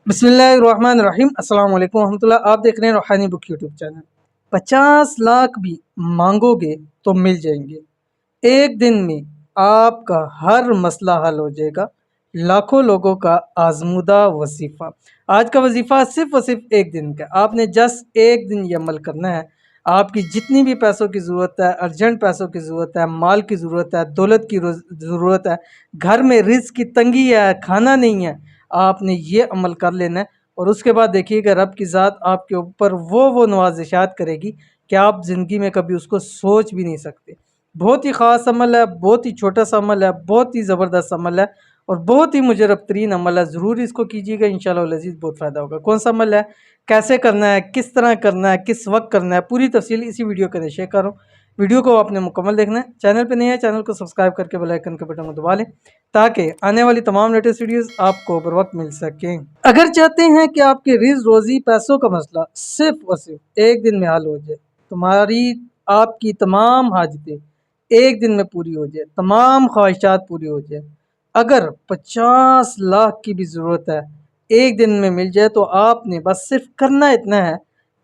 बिस्मिल्लाहिर्रहमानिर्रहीम। अस्सलाम वालेकुम रहमतुल्लाह। आप देख रहे हैं रूहानी बुक यूट्यूब चैनल। 50 लाख भी मांगोगे तो मिल जाएंगे। एक दिन में आपका हर मसला हल हो जाएगा। लाखों लोगों का आजमूदा वजीफा। आज का वजीफा सिर्फ और सिर्फ एक दिन का। आपने जस्ट एक दिन ये अमल करना है। आपकी जितनी भी पैसों की ज़रूरत है, अर्जेंट पैसों की ज़रूरत है, माल की ज़रूरत है, दौलत की ज़रूरत है, घर में रिस्क की तंगी है, खाना नहीं है, आपने ये अमल कर लेना है। और उसके बाद देखिएगा रब की ज़ात आपके ऊपर वो नवाज़िशात करेगी कि आप ज़िंदगी में कभी उसको सोच भी नहीं सकते। बहुत ही ख़ास अमल है, बहुत ही छोटा सा अमल है, बहुत ही ज़बरदस्त अमल है और बहुत ही मुजरब तरीन अमल है। ज़रूर इसको कीजिएगा, इंशाअल्लाह अज़ीज़ बहुत फ़ायदा होगा। कौन सा अमल है, कैसे करना है, किस तरह करना है, किस वक्त करना है, पूरी तफसील इसी वीडियो के अंदर शेयर कर रहा हूँ। वीडियो को आपने मुकम्मल देखना है। चैनल पर नहीं है, चैनल को सब्सक्राइब करके बेल आइकन के बटन को दबा लें ताकि आने वाली तमाम लेटेस्ट वीडियोस आपको बर वक्त मिल सकें। अगर चाहते हैं कि आपके रिज़्क रोज़ी पैसों का मसला सिर्फ और सिर्फ एक दिन में हल हो जाए, तुम्हारी आपकी तमाम हाजतें एक दिन में पूरी हो जाए, तमाम ख्वाहिशात पूरी हो जाए, अगर 50 लाख की भी ज़रूरत है एक दिन में मिल जाए, तो आपने बस सिर्फ करना इतना है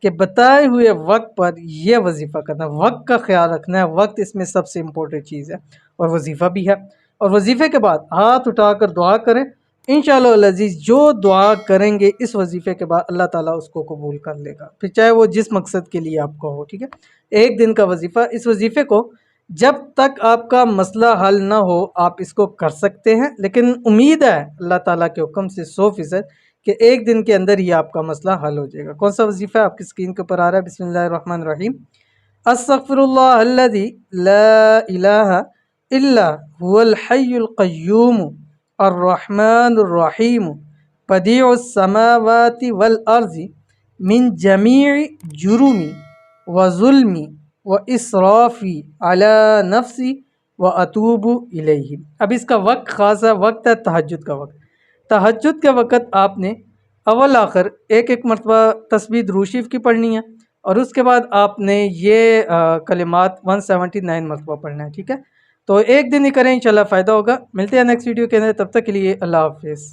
कि बताए हुए वक्त पर यह वजीफ़ा करना। वक्त का ख्याल रखना है, वक्त इसमें सबसे इम्पोर्टेंट चीज़ है और वजीफ़ा भी है। और वजीफ़े के बाद हाथ उठाकर दुआ करें। इंशाअल्लाह अज़ीज़ जो दुआ करेंगे इस वजीफ़े के बाद अल्लाह ताला उसको कबूल कर लेगा, फिर चाहे वो जिस मकसद के लिए आपका हो। ठीक है, एक दिन का वजीफ़ा। इस वजीफ़े को जब तक आपका मसला हल ना हो आप इसको कर सकते हैं, लेकिन उम्मीद है अल्लाह ताला के हुक्म से 100% कि एक दिन के अंदर ही आपका मसला हल हो जाएगा। कौन सा वजीफ़ा आपकी स्क्रीन के ऊपर आ रहा है? बिस्मिल्लाहिर्रहमानिर्रहीम। अस्तगफिरुल्लाहल्लज़ी ला इलाहा इल्ला हुवल हय्युल क़य्यूम अर्रहमानुर्रहीम बदीउस समावाति वल अर्ज़ि मिन जमीइ जुरुमी व ज़ुल्मी व इसराफ़ी अला नफ्सी व अतूबु इलैहि। अब इसका वक्त ख़ास है, वक्त है तहज्जुद का वक्त। तहज्जुद के वक्त आपने अव्वल आखिर एक एक मरतबा तस्बीह दुरूद शरीफ की पढ़नी है और उसके बाद आपने ये कलिमात 179 मरतबा पढ़ना है। ठीक है, तो एक दिन ही करें, इंशाल्लाह फ़ायदा होगा। मिलते हैं नेक्स्ट वीडियो के अंदर, तब तक के लिए अल्लाह हाफ़िज़।